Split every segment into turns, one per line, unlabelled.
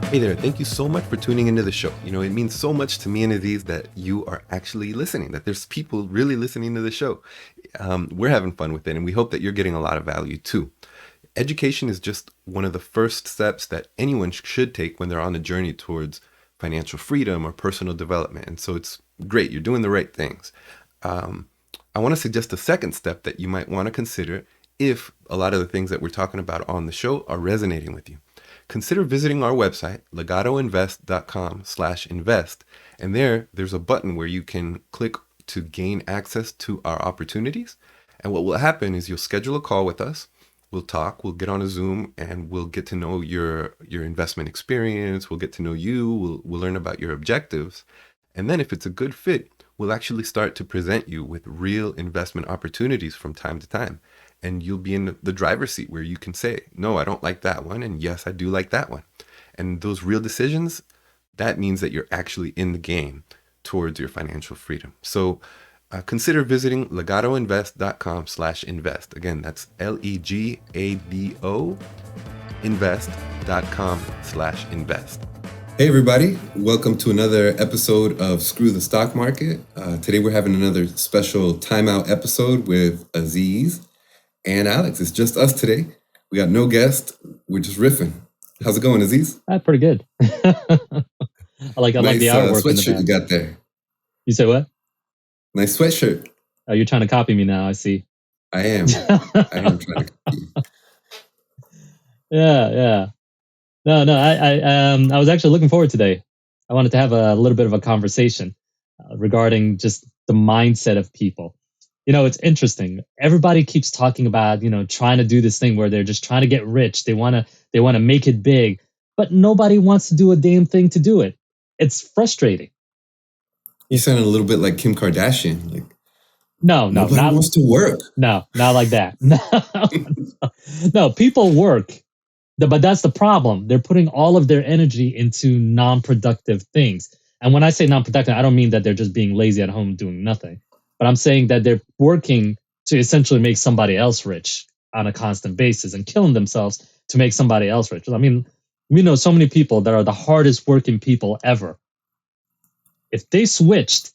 Hey there, thank you so much for tuning into the show. You know, it means so much to me and Aziz that you are actually listening, that there's people really listening to the show. We're having fun with it, and we hope that you're getting a lot of value too. Education is just one of the first steps that anyone should take when they're on a journey towards financial freedom or personal development. And so it's great, you're doing the right things. I want to suggest a second step that you might want to consider if a lot of the things that we're talking about on the show are resonating with you. Consider visiting our website, legatoinvest.com/invest. And there's a button where you can click to gain access to our opportunities. And what will happen is you'll schedule a call with us. We'll talk, we'll get on a Zoom, and we'll get to know your investment experience. We'll get to know you. We'll learn about your objectives. And then if it's a good fit, we'll actually start to present you with real investment opportunities from time to time. And you'll be in the driver's seat where you can say, no, I don't like that one. And yes, I do like that one. And those real decisions, that means that you're actually in the game towards your financial freedom. So consider visiting legatoinvest.com/invest. Again, that's LEGADO invest.com/invest.
Hey everybody, welcome to another episode of Screw the Stock Market. Today we're having another special timeout episode with Aziz and Alex. It's just us today. We got no guest. We're just riffing. How's it going, Aziz?
Pretty good. I like the artwork.
Sweatshirt you got there.
You say what?
Nice sweatshirt.
Oh, you're trying to copy me now. I see.
I am. I am trying to copy you.
Yeah. No. I was actually looking forward today. I wanted to have a little bit of a conversation regarding just the mindset of people. You know, it's interesting. Everybody keeps talking about, trying to do this thing where they're just trying to get rich. They want to make it big, but nobody wants to do a damn thing to do it. It's frustrating.
You sound a little bit like Kim Kardashian. Like,
nobody
wants to work.
No, not like that. No, people work, but that's the problem. They're putting all of their energy into non-productive things. And when I say non-productive, I don't mean that they're just being lazy at home doing nothing. But I'm saying that they're working to essentially make somebody else rich on a constant basis and killing themselves to make somebody else rich. I mean, we know so many people that are the hardest working people ever. If they switched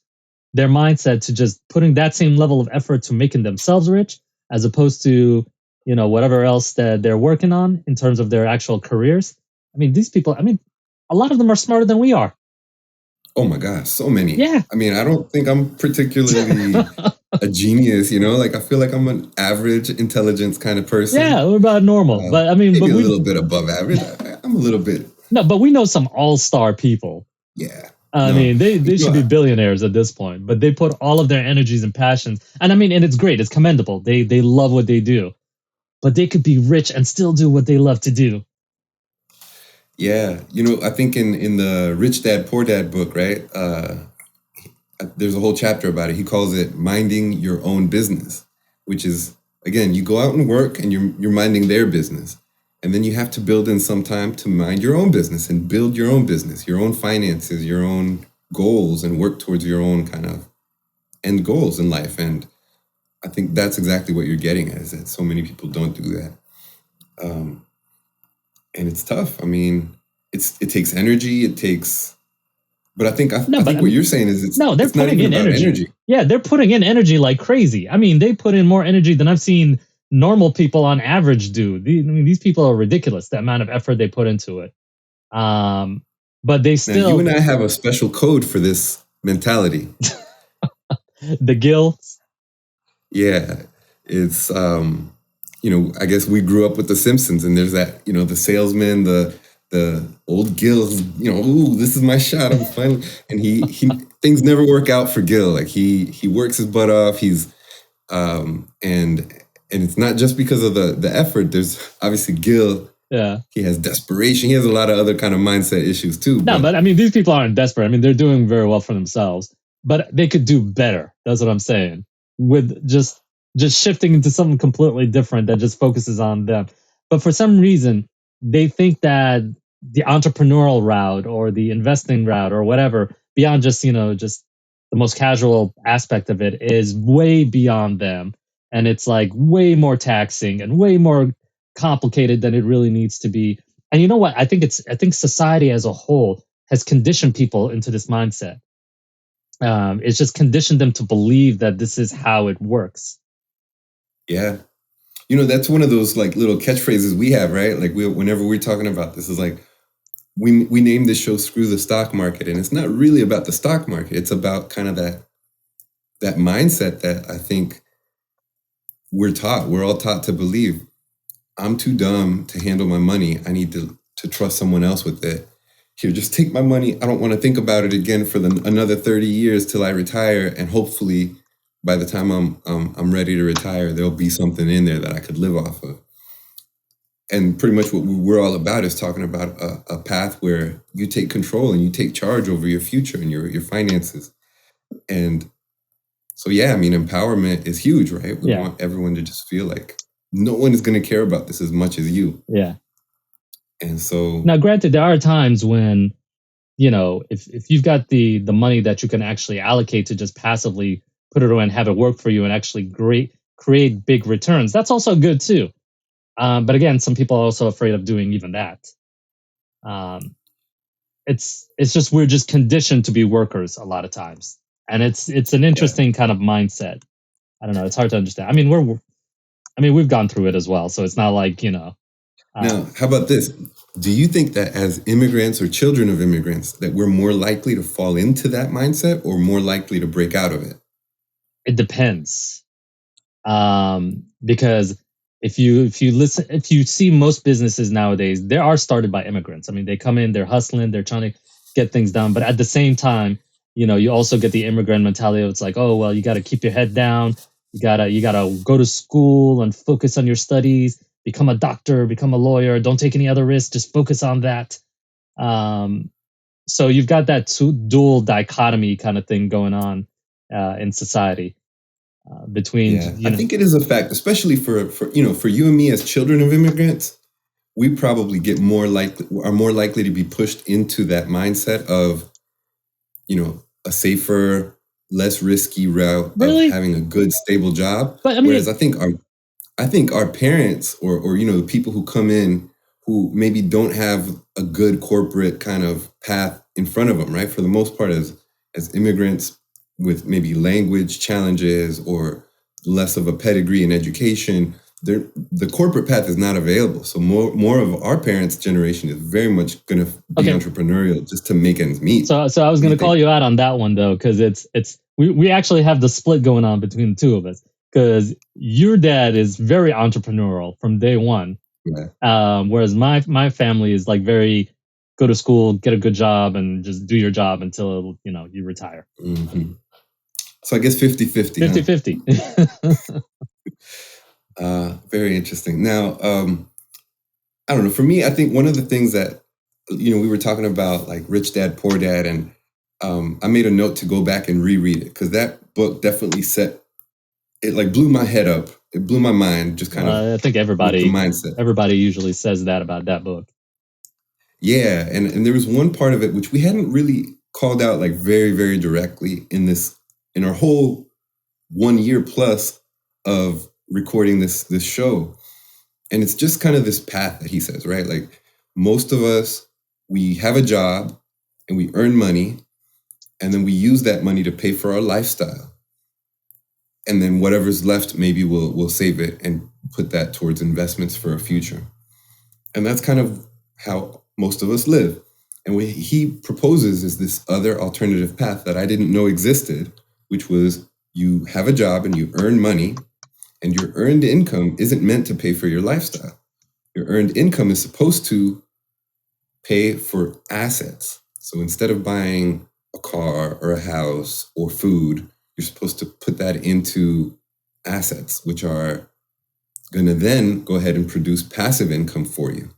their mindset to just putting that same level of effort to making themselves rich, as opposed to, whatever else that they're working on in terms of their actual careers. I mean, these people, a lot of them are smarter than we are.
Oh my gosh, so many.
Yeah.
I mean, I don't think I'm particularly a genius, I feel like I'm an average intelligence kind of person.
Yeah, we're about normal. But
maybe a little bit above average. I'm a little bit.
No, but we know some all-star people.
Yeah.
They should be billionaires at this point, but they put all of their energies and passions. And and it's great. It's commendable. They love what they do, but they could be rich and still do what they love to do.
Yeah. I think in the Rich Dad, Poor Dad book, right? There's a whole chapter about it. He calls it minding your own business, which is, again, you go out and work and you're minding their business. And then you have to build in some time to mind your own business and build your own business, your own finances, your own goals, and work towards your own kind of end goals in life. And I think that's exactly what you're getting at, is that so many people don't do that. And it's tough. I mean, it takes energy. But I think what you're saying is
they're putting in energy. Yeah, they're putting in energy like crazy. I mean, they put in more energy than I've seen normal people on average do. These people are ridiculous, the amount of effort they put into it. But they still...
Now, you and I have a special code for this mentality.
The gills?
Yeah. It's, I guess we grew up with The Simpsons, and there's that, the salesman, the old Gil, ooh, this is my shot. I'm finally... And he things never work out for Gil. Like he works his butt off. He's, and it's not just because of the effort. There's obviously Gil.
Yeah.
He has desperation. He has a lot of other kind of mindset issues too.
No, but these people aren't desperate. They're doing very well for themselves, but they could do better. That's what I'm saying. With just shifting into something completely different that just focuses on them. But for some reason, they think that the entrepreneurial route or the investing route or whatever, beyond just the most casual aspect of it, is way beyond them. And it's like way more taxing and way more complicated than it really needs to be. And you know what? I think society as a whole has conditioned people into this mindset. It's just conditioned them to believe that this is how it works.
Yeah. That's one of those like little catchphrases we have, right? Like whenever we're talking about this, is like we name this show "Screw the Stock Market," and it's not really about the stock market. It's about kind of that mindset that I think we're all taught to believe. I'm too dumb to handle my money. I need to trust someone else with it. Here, just take my money. I don't want to think about it again for another 30 years till I retire, and hopefully by the time I'm ready to retire, there'll be something in there that I could live off of. And pretty much what we're all about is talking about a path where you take control and you take charge over your future and your finances. And so, yeah, I mean, empowerment is huge, right? We want everyone to just feel like no one is going to care about this as much as you.
Yeah.
And so
now, granted, there are times when, if you've got the money that you can actually allocate to just passively put it away and have it work for you and actually create big returns, that's also good too. But again, some people are also afraid of doing even that. It's just we're just conditioned to be workers a lot of times, and it's an interesting kind of mindset. I don't know. It's hard to understand. I mean, we've gone through it as well, so it's not like
Now, how about this? Do you think that as immigrants or children of immigrants, that we're more likely to fall into that mindset or more likely to break out of it?
It depends, because if you see most businesses nowadays, they are started by immigrants. I mean, they come in, they're hustling, they're trying to get things done, but at the same time, you also get the immigrant mentality. It's like, oh well, you got to keep your head down. You gotta go to school and focus on your studies. Become a doctor, become a lawyer. Don't take any other risks. Just focus on that. So you've got that dual dichotomy kind of thing going on in society. Between,
I think it is a fact, especially for you and me as children of immigrants, we probably are more likely to be pushed into that mindset of, a safer, less risky route of having a good, stable job.
But I mean,
whereas I think our parents or the people who come in who maybe don't have a good corporate kind of path in front of them, right? For the most part, as immigrants with maybe language challenges or less of a pedigree in education, the corporate path is not available. So more of our parents' generation is very much going to be entrepreneurial just to make ends meet.
So I was going to call you out on that one though, because we actually have the split going on between the two of us. Because your dad is very entrepreneurial from day one, whereas my family is like very go to school, get a good job, and just do your job until you retire.
Mm-hmm. So I guess 50-50.
50-50.
Very interesting. Now, I don't know. For me, I think one of the things that, we were talking about, like Rich Dad, Poor Dad, and I made a note to go back and reread it because that book definitely blew my head up. It blew my mind, just kind of.
I think everybody usually says that about that book.
Yeah, and there was one part of it which we hadn't really called out like very, very directly in our whole 1 year plus of recording this show. And it's just kind of this path that he says, right? Like most of us, we have a job and we earn money, and then we use that money to pay for our lifestyle. And then whatever's left, maybe we'll save it and put that towards investments for a future. And that's kind of how most of us live. And what he proposes is this other alternative path that I didn't know existed, which was you have a job and you earn money, and your earned income isn't meant to pay for your lifestyle. Your earned income is supposed to pay for assets. So instead of buying a car or a house or food, you're supposed to put that into assets, which are going to then go ahead and produce passive income for you.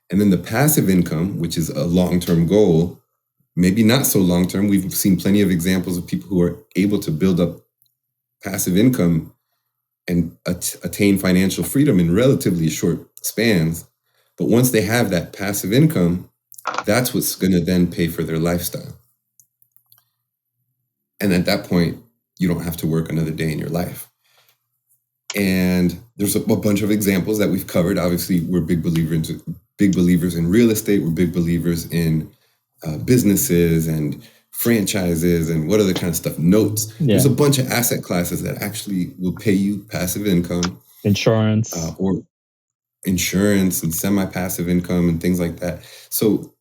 And then the passive income, which is a long-term goal, maybe not so long-term. We've seen plenty of examples of people who are able to build up passive income and attain financial freedom in relatively short spans. But once they have that passive income, that's what's going to then pay for their lifestyle. And at that point, you don't have to work another day in your life. And there's a bunch of examples that we've covered. Obviously, we're big believers big believers in real estate. We're big believers in businesses and franchises and what other kind of stuff. Notes.
Yeah.
There's a bunch of asset classes that actually will pay you passive income,
Insurance.
or insurance and semi-passive income and things like that. So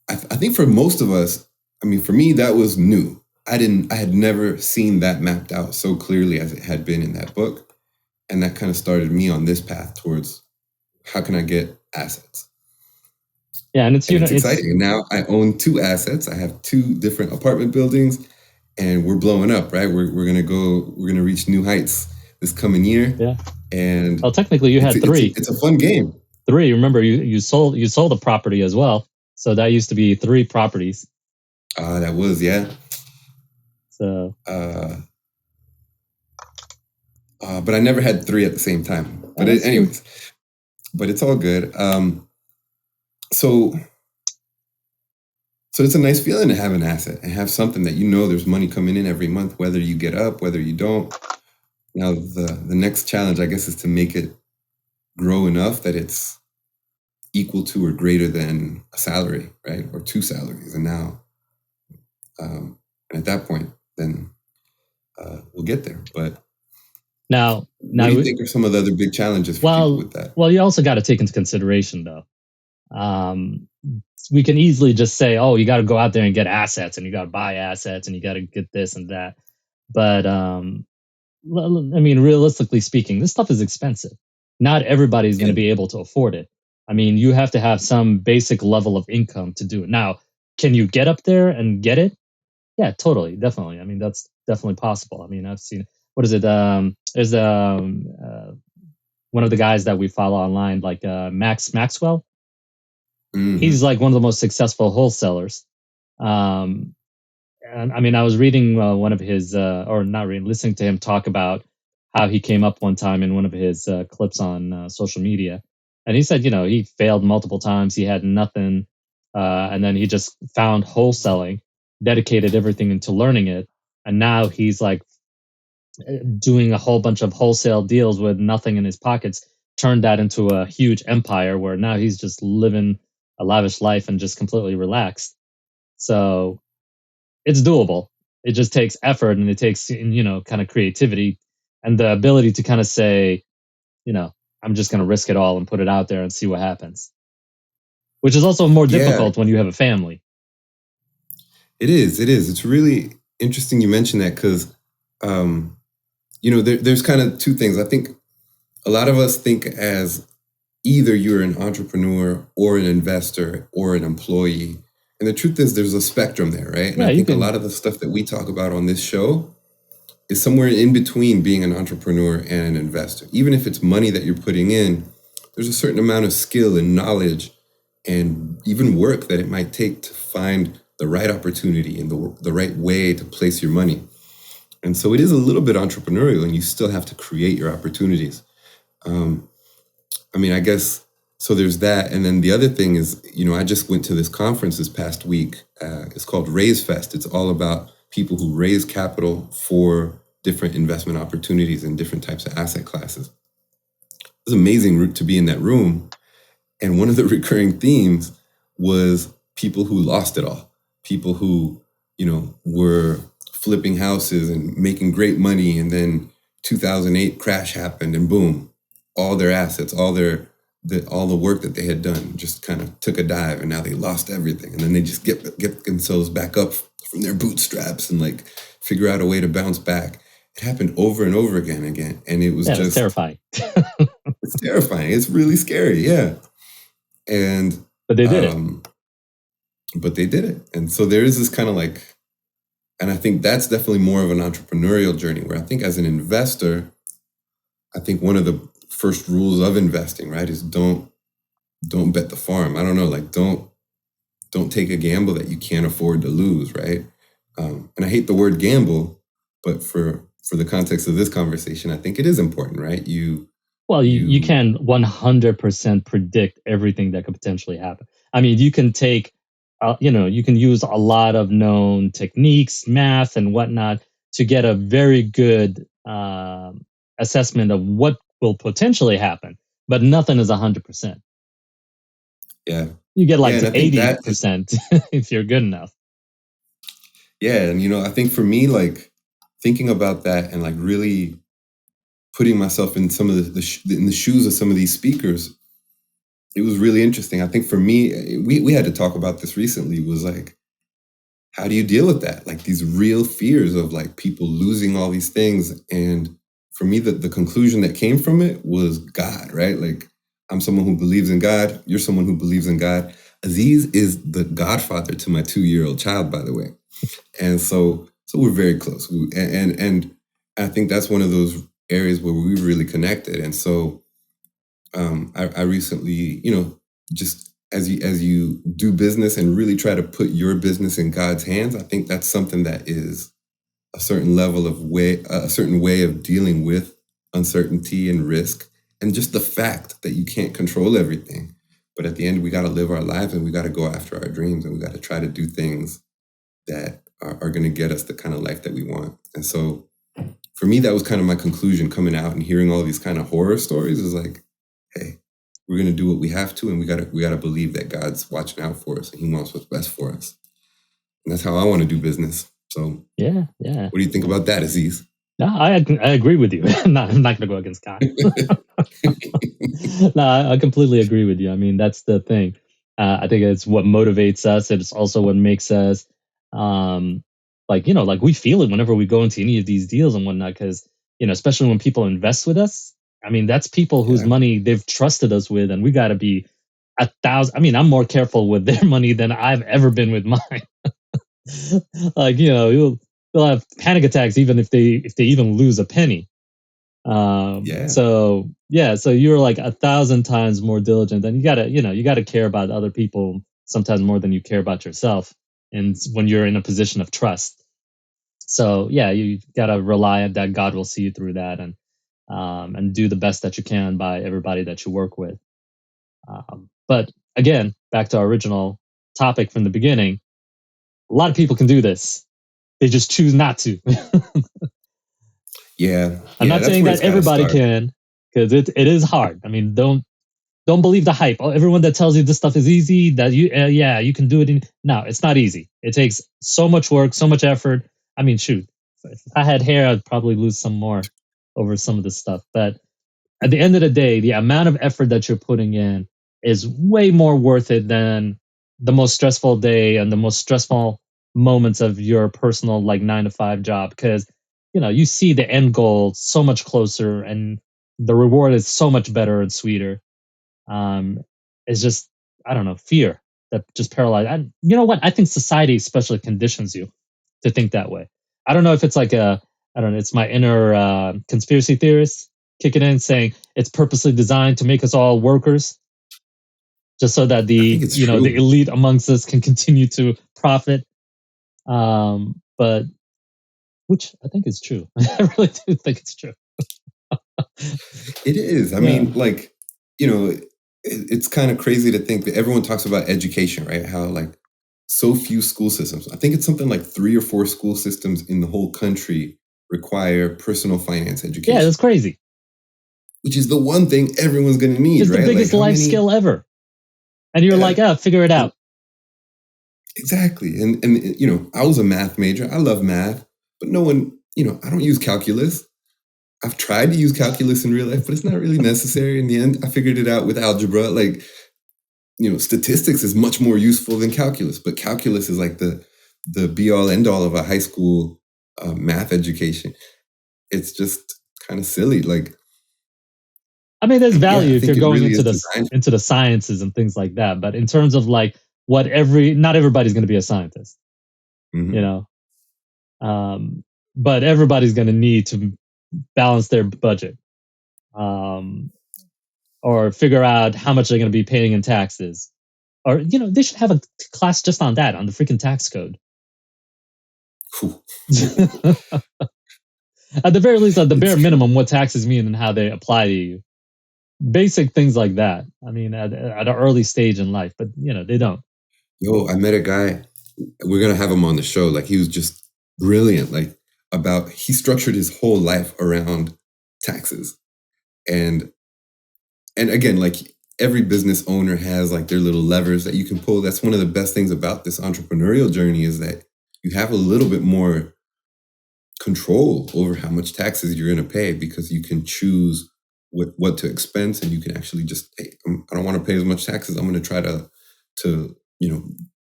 I think for most of us, I mean, for me, that was new. I had never seen that mapped out so clearly as it had been in that book. And that kind of started me on this path towards how can I get assets?
Yeah, and it's
exciting. And now I own 2 assets. I have 2 different apartment buildings, and we're blowing up, right? We're gonna reach new heights this coming year.
Yeah.
And
well, technically, you had 3.
It's a fun game.
3. Remember, you sold a property as well, so that used to be 3 properties.
That was, yeah.
So.
But I never had 3 at the same time. But anyways, but it's all good. So it's a nice feeling to have an asset and have something that there's money coming in every month, whether you get up, whether you don't. Now the next challenge, I guess, is to make it grow enough that it's equal to or greater than a salary, right? Or 2 salaries. And now, and at that point, then we'll get there. But
now,
what do you think are some of the other big challenges for people with that?
Well, you also got to take into consideration, though. We can easily just say, oh, you got to go out there and get assets, and you got to buy assets, and you got to get this and that. But I mean, realistically speaking, this stuff is expensive. Not everybody's going to be able to afford it. I mean, you have to have some basic level of income to do it. Now, can you get up there and get it? Yeah, totally, definitely. I mean, that's definitely possible. I mean, I've seen, what is it? There's one of the guys that we follow online, like Maxwell. Mm-hmm. He's like one of the most successful wholesalers. And I mean, I was reading one of his, or not reading, listening to him talk about how he came up one time in one of his clips on social media. And he said, he failed multiple times. He had nothing. And then he just found wholesaling, dedicated everything into learning it. And now he's like doing a whole bunch of wholesale deals with nothing in his pockets, turned that into a huge empire where now he's just living a lavish life and just completely relaxed. So it's doable. It just takes effort, and it takes, kind of creativity and the ability to kind of say, I'm just going to risk it all and put it out there and see what happens. Which is also more difficult when you have a family.
It is. It's really interesting you mentioned that because, there's kind of 2 things. I think a lot of us think as either you're an entrepreneur or an investor or an employee. And the truth is there's a spectrum there, right? And I think a lot of the stuff that we talk about on this show is somewhere in between being an entrepreneur and an investor. Even if it's money that you're putting in, there's a certain amount of skill and knowledge and even work that it might take to find the right opportunity and the right way to place your money. And so it is a little bit entrepreneurial, and you still have to create your opportunities. I mean, I guess, so there's that. And then the other thing is, I just went to this conference this past week. It's called Raise Fest. It's all about people who raise capital for different investment opportunities and different types of asset classes. It was amazing to be in that room. And one of the recurring themes was people who lost it all. People who, were flipping houses and making great money. And then 2008 crash happened, and boom, all their assets, all the work that they had done just kind of took a dive, and now they lost everything. And then they just get themselves back up from their bootstraps and like figure out a way to bounce back. It happened over and over again. And it was just
it's terrifying.
It's terrifying. It's really scary. Yeah.
But they did it.
But they did it. And so there is this kind of like, and I think that's definitely more of an entrepreneurial journey, where I think as an investor, I think one of the first rules of investing, right, is don't bet the farm. I don't know, like don't take a gamble that you can't afford to lose, right? And I hate the word gamble, but for the context of this conversation, I think it is important, right? You
can 100% predict everything that could potentially happen. I mean, you can take, you can use a lot of known techniques, math and whatnot to get a very good assessment of what will potentially happen. but nothing is 100%.
Yeah.
You get like
Yeah, and
to
I think that
80% if you're good enough.
yeah, and I think for me, like thinking about that and like really putting myself in some of in the shoes of some of these speakers, it was really interesting. I think for me, we had to talk about this recently. Was like, how do you deal with that? Like these real fears of like people losing all these things. And for me, the conclusion that came from it was God, right? Like I'm someone who believes in God. You're someone who believes in God. Aziz is the godfather to my 2-year-old child, by the way. And so we're very close. And I think that's one of those areas where we really connected. And so I recently, just as you do business and really try to put your business in God's hands, I think that's something that is a certain a certain way of dealing with uncertainty and risk, and just the fact that you can't control everything. But at the end, we got to live our lives and we got to go after our dreams and we got to try to do things that are going to get us the kind of life that we want. And so for me, that was kind of my conclusion coming out and hearing all these kind of horror stories is like, hey, we're going to do what we have to, and we got to believe that God's watching out for us and he wants what's best for us. And that's how I want to do business. So
yeah.
What do you think about that, Aziz?
No, I agree with you. I'm not going to go against God. No, I completely agree with you. I mean, that's the thing. I think it's what motivates us. It's also what makes us, like we feel it whenever we go into any of these deals and whatnot. Because especially when people invest with us. I mean, that's people whose
Yeah.
money they've trusted us with, and we got to be 1,000. I mean, I'm more careful with their money than I've ever been with mine. Like they'll have panic attacks even if they even lose a penny.
Yeah.
So you're like 1,000 times more diligent, and you gotta care about other people sometimes more than you care about yourself, and when you're in a position of trust. So yeah, you gotta rely on that God will see you through that, and do the best that you can by everybody that you work with. But again, back to our original topic from the beginning, a lot of people can do this. They just choose not to.
Yeah.
I'm not
That's
saying
where
that
it's got to
everybody
start.
can, because it is hard. I mean, don't believe the hype. Everyone that tells you this stuff is easy, that you can do it. No, it's not easy. It takes so much work, so much effort. I mean, shoot, if I had hair, I'd probably lose some more over some of this stuff. But at the end of the day, the amount of effort that you're putting in is way more worth it than the most stressful day and the most stressful moments of your personal like 9 to 5 job, because you see the end goal so much closer and the reward is so much better and sweeter. It's just, I don't know, fear that just paralyzed. And you know what? I think society especially conditions you to think that way. I don't know if it's like I don't know, it's my inner conspiracy theorist kicking in saying it's purposely designed to make us all workers just so that
I think
the,
it's
the
true.
elite amongst us can continue to profit. But which I think is true. I really do think it's true.
It is. I
Yeah.
mean, like, it's kind of crazy to think that everyone talks about education, right? How like so few school systems. I think it's something like 3 or 4 school systems in the whole country require personal finance
Yeah,
education,
that's crazy.
which is the one thing everyone's going to need,
It's the
right? Like
biggest
how
life
many?
skill ever. And you're like,
Yeah,
figure it out.
exactly. And I was a math major. I love math, but no one, I don't use calculus. I've tried to use calculus in real life, but it's not really necessary. In the end, I figured it out with algebra. Like, statistics is much more useful than calculus, but calculus is like the be all end all of a high school math education. It's just kind of silly. Like,
I mean, there's
yeah,
value
I
if you're
think it
going
really
into
is designed.
the sciences and things like that. But in terms of like not everybody's going to be a scientist, you
Mhm.
know. But everybody's going to need to balance their budget, um, or figure out how much they're going to be paying in taxes, or they should have a class just on that, on the freaking tax code.
Whew.
At the very least, at the
It's
bare
true.
minimum, what taxes mean and how they apply to you. Basic things like that. I mean, at an early stage in life, but they don't.
Yo, I met a guy. We're gonna have him on the show. Like, he was just brilliant. Like, he structured his whole life around taxes, and and again, like every business owner has like their little levers that you can pull. That's one of the best things about this entrepreneurial journey is that you have a little bit more control over how much taxes you're going to pay because you can choose what to expense, and you can actually just, hey, I don't want to pay as much taxes. I'm going to try to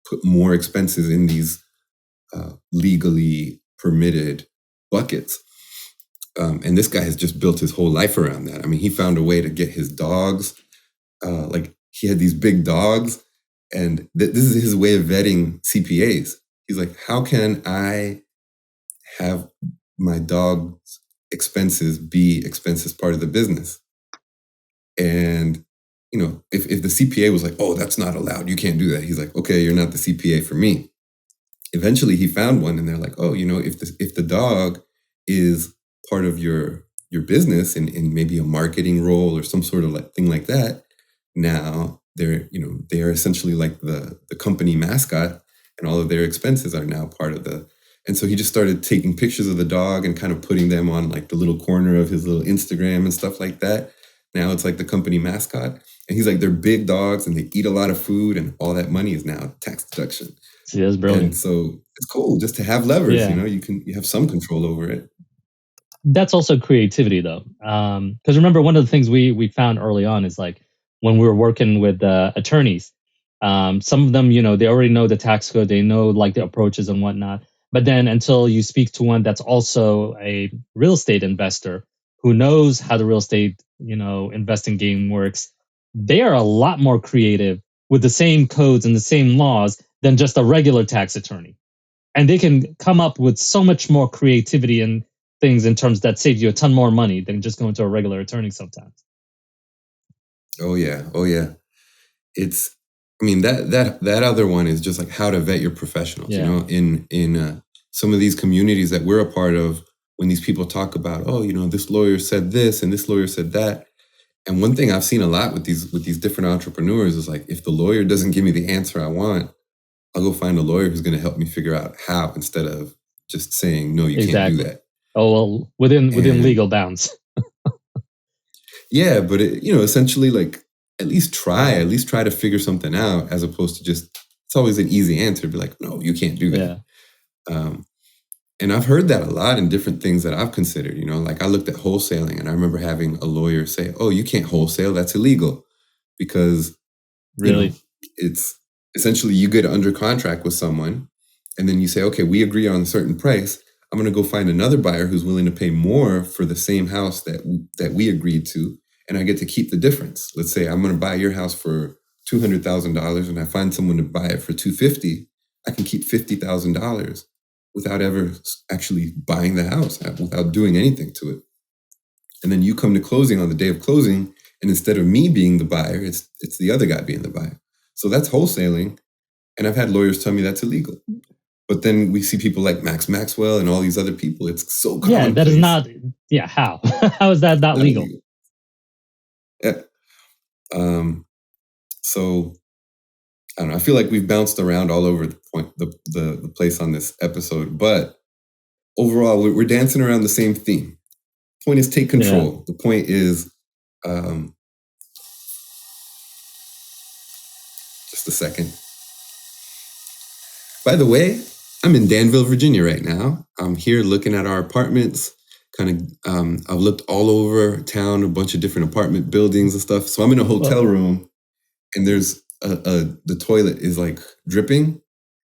put more expenses in these legally permitted buckets. And this guy has just built his whole life around that. I mean, he found a way to get his dogs. Like he had these big dogs, and this is his way of vetting CPAs. He's like, how can I have my dog's expenses be expenses part of the business? And if the CPA was like, oh, that's not allowed, you can't do that. He's like, okay, you're not the CPA for me. Eventually he found one, and they're like, oh, if the dog is part of your business in maybe a marketing role or some sort of like thing like that, now they are essentially like the company mascot, and all of their expenses are now part of the. And so he just started taking pictures of the dog and kind of putting them on like the little corner of his little Instagram and stuff like that. Now it's like the company mascot. And he's like, they're big dogs and they eat a lot of food, and all that money is now tax deduction.
See, that's brilliant.
And so it's cool just to have levers, you have some control over it.
That's also creativity though. Because remember, one of the things we found early on is like when we were working with attorneys, some of them, they already know the tax code, they know like the approaches and whatnot. But then until you speak to one that's also a real estate investor who knows how the real estate, investing game works, they are a lot more creative with the same codes and the same laws than just a regular tax attorney. And they can come up with so much more creativity and things in terms that save you a ton more money than just going to a regular attorney sometimes.
Oh yeah. It's, that other one is just like how to vet your professionals.
Yeah.
In some of these communities that we're a part of, when these people talk about, oh, this lawyer said this and this lawyer said that. And one thing I've seen a lot with these different entrepreneurs is like, if the lawyer doesn't give me the answer I want, I'll go find a lawyer who's going to help me figure out how, instead of just saying, no, you can't do that.
Oh, well, within legal bounds.
Yeah, but essentially, like, at least try to figure something out, as opposed to just, it's always an easy answer to be like, no, you can't do that. Yeah. And I've heard that a lot in different things that I've considered, like I looked at wholesaling, and I remember having a lawyer say, oh, you can't wholesale, that's illegal. Because
really,
it's essentially you get under contract with someone, and then you say, okay, we agree on a certain price. I'm going to go find another buyer who's willing to pay more for the same house that we agreed to, and I get to keep the difference. Let's say I'm going to buy your house for $200,000, and I find someone to buy it for $250,000. I can keep $50,000 without ever actually buying the house, without doing anything to it. And then you come to closing on the day of closing, and instead of me being the buyer, it's the other guy being the buyer. So that's wholesaling, and I've had lawyers tell me that's illegal. But then we see people like Max Maxwell and all these other people. It's so common.
Yeah, that is not. Yeah, how? How is that not legal?
Yeah. So I don't know. I feel like we've bounced around all over the place on this episode, but overall, we're dancing around the same theme. Point is, take control. Yeah. The point is, just a second. By the way, I'm in Danville, Virginia right now. I'm here looking at our apartments. I've looked all over town, a bunch of different apartment buildings and stuff. So I'm in a hotel room, and there's the toilet is like dripping,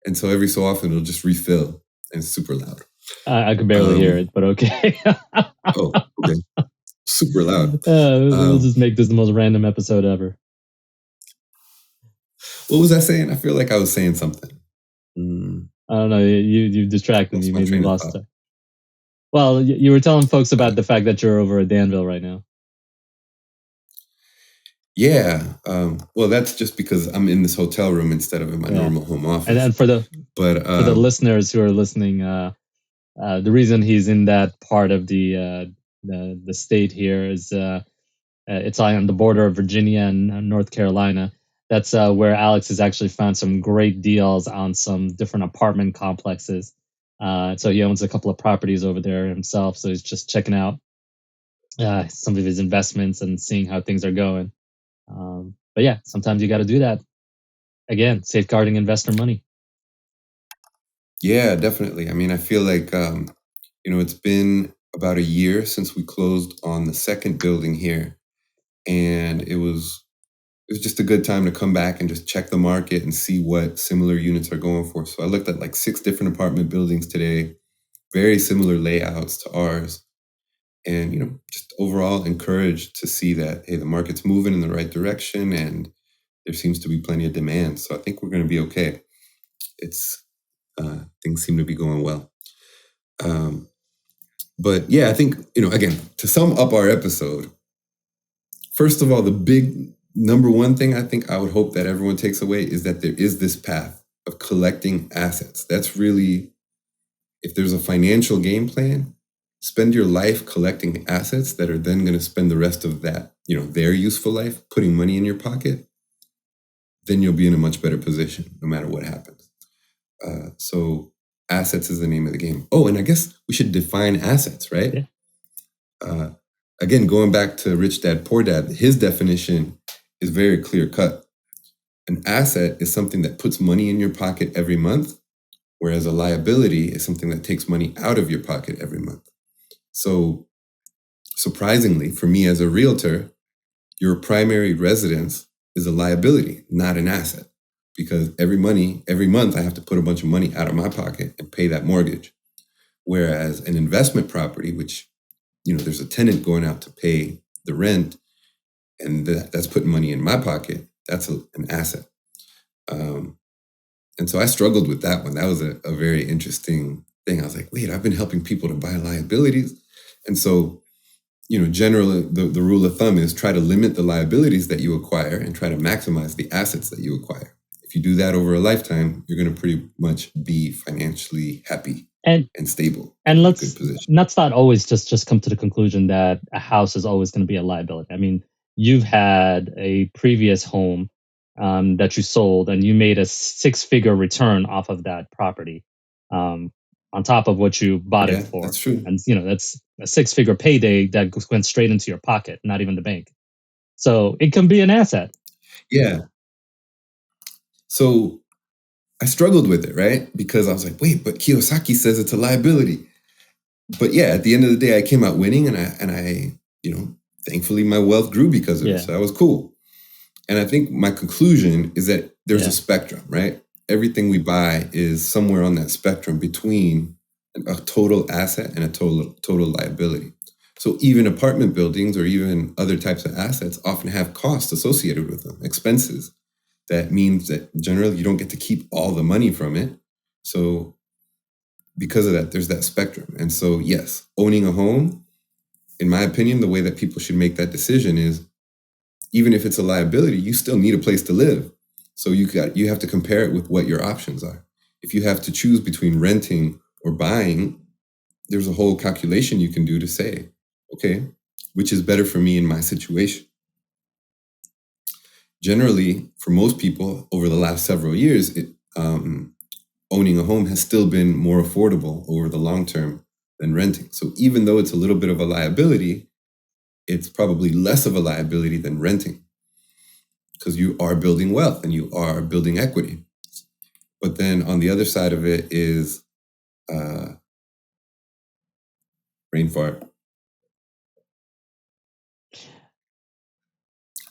and so every so often it'll just refill, and it's super loud.
I could barely hear it, but okay.
Oh, okay. Super loud.
We'll just make this the most random episode ever.
What was I saying? I feel like I was saying something.
I don't know. You distracted me. You made me lost it. Well, you were telling folks about the fact that you're over at Danville right now.
Yeah. Well, that's just because I'm in this hotel room instead of in my normal home office.
And for the listeners who are listening, the reason he's in that part of the state here is it's on the border of Virginia and North Carolina. That's where Alex has actually found some great deals on some different apartment complexes. So he owns a couple of properties over there himself. So he's just checking out some of his investments and seeing how things are going. But yeah, sometimes you got to do that. Again, safeguarding investor money.
Yeah, definitely. I mean, I feel like, it's been about a year since we closed on the second building here. And it was just a good time to come back and just check the market and see what similar units are going for. So I looked at like 6 different apartment buildings today, very similar layouts to ours. And, just overall encouraged to see that, hey, the market's moving in the right direction and there seems to be plenty of demand. So I think we're going to be okay. It's things seem to be going well. But yeah, I think, again, to sum up our episode, first of all, the big number one thing I think I would hope that everyone takes away is that there is this path of collecting assets. That's really, if there's a financial game plan, spend your life collecting assets that are then going to spend the rest of that, their useful life putting money in your pocket. Then you'll be in a much better position no matter what happens. So assets is the name of the game. Oh, and I guess we should define assets, right?
Yeah.
Again, going back to Rich Dad, Poor Dad, his definition is very clear cut. An asset is something that puts money in your pocket every month, whereas a liability is something that takes money out of your pocket every month. So surprisingly, for me as a realtor, your primary residence is a liability, not an asset, because every month I have to put a bunch of money out of my pocket and pay that mortgage. Whereas an investment property, which, there's a tenant going out to pay the rent, and that's putting money in my pocket, that's an asset. And so I struggled with that one. That was a very interesting thing. I was like, wait, I've been helping people to buy liabilities. And so, generally, the rule of thumb is try to limit the liabilities that you acquire and try to maximize the assets that you acquire. If you do that over a lifetime, you're going to pretty much be financially happy and stable.
And let's not always just come to the conclusion that a house is always going to be a liability. I mean, you've had a previous home that you sold and you made a 6-figure return off of that property on top of what you bought it for.
That's true.
And, that's a 6-figure payday that went straight into your pocket, not even the bank. So it can be an asset.
Yeah. So I struggled with it, right? Because I was like, wait, but Kiyosaki says it's a liability. But yeah, at the end of the day, I came out winning and I thankfully my wealth grew because of it. So that was cool. And I think my conclusion is that there's a spectrum, right? Everything we buy is somewhere on that spectrum between a total asset and a total liability. So even apartment buildings or even other types of assets often have costs associated with them, expenses. That means that generally you don't get to keep all the money from it. So because of that, there's that spectrum. And so, yes, owning a home, in my opinion, the way that people should make that decision is, even if it's a liability, you still need a place to live. So you have to compare it with what your options are. If you have to choose between renting or buying, there's a whole calculation you can do to say, okay, which is better for me in my situation? Generally, for most people over the last several years, owning a home has still been more affordable over the long term than renting. So even though it's a little bit of a liability, it's probably less of a liability than renting because you are building wealth and you are building equity. But then on the other side of it is rain fart.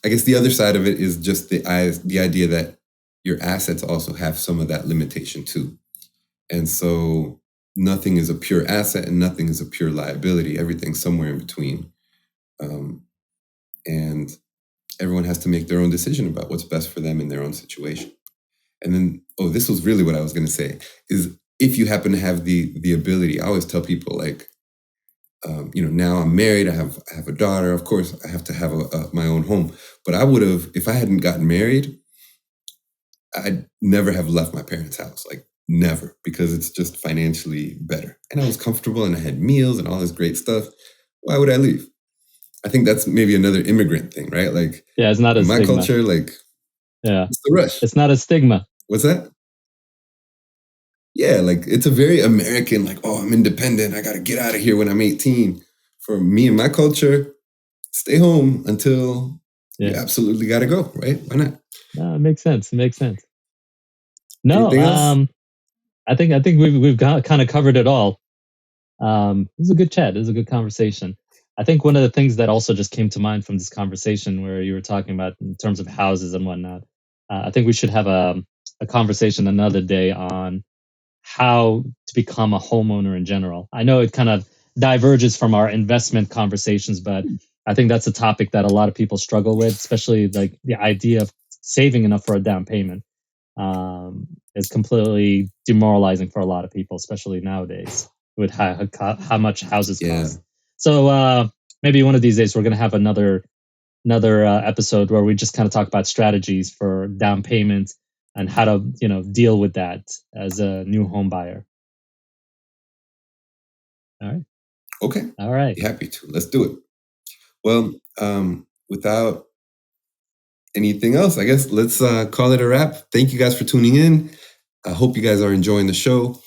I guess the other side of it is just the idea that your assets also have some of that limitation too. And so nothing is a pure asset and nothing is a pure liability. Everything's somewhere in between. And everyone has to make their own decision about what's best for them in their own situation. And then, this was really what I was going to say, is if you happen to have the ability, I always tell people like, now I'm married, I have a daughter, of course I have to have my own home. But I would have, if I hadn't gotten married, I'd never have left my parents' house, like never, because it's just financially better. And I was comfortable and I had meals and all this great stuff. Why would I leave? I think that's maybe another immigrant thing, right? Like,
it's not a
my
stigma.
culture, like, it's the rush.
It's not a stigma.
What's that? Yeah, like it's a very American, like, I'm independent. I got to get out of here when I'm 18. For me and my culture, stay home until you absolutely got to go, right? Why not?
No, it makes sense. It makes sense. No,
Anything else?
I think we've kind of covered it all. It was a good chat. It was a good conversation. I think one of the things that also just came to mind from this conversation, where you were talking about in terms of houses and whatnot, I think we should have a conversation another day on how to become a homeowner in general. I know it kind of diverges from our investment conversations, but I think that's a topic that a lot of people struggle with, especially like the idea of saving enough for a down payment is completely demoralizing for a lot of people, especially nowadays with how much houses
Yeah.
cost. So maybe one of these days we're going to have another episode where we just kind of talk about strategies for down payments and how to deal with that as a new home buyer. All right.
Okay.
All right.
Be happy to. Let's do it. Well, without anything else, I guess let's call it a wrap. Thank you guys for tuning in. I hope you guys are enjoying the show.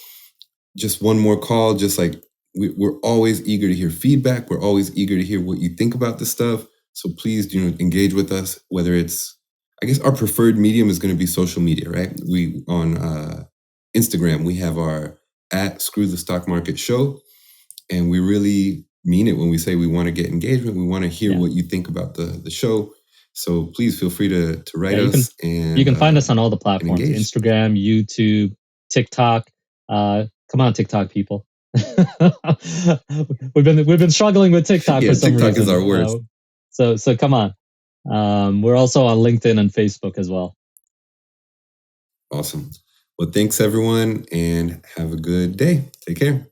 Just one more call, just like we're always eager to hear feedback. We're always eager to hear what you think about this stuff. So please, engage with us, whether it's, I guess our preferred medium is going to be social media, right? We on Instagram, we have our @Screw the Stock Market Show. And we really mean it when we say we want to get engagement. We want to hear what you think about the show. So please feel free to write us.
You can find us on all the platforms: Instagram, YouTube, TikTok. Come on, TikTok people. we've been struggling with TikTok for some
TikTok
reason.
Is our worst.
So come on. We're also on LinkedIn and Facebook as well.
Awesome. Well, thanks everyone, and have a good day. Take care.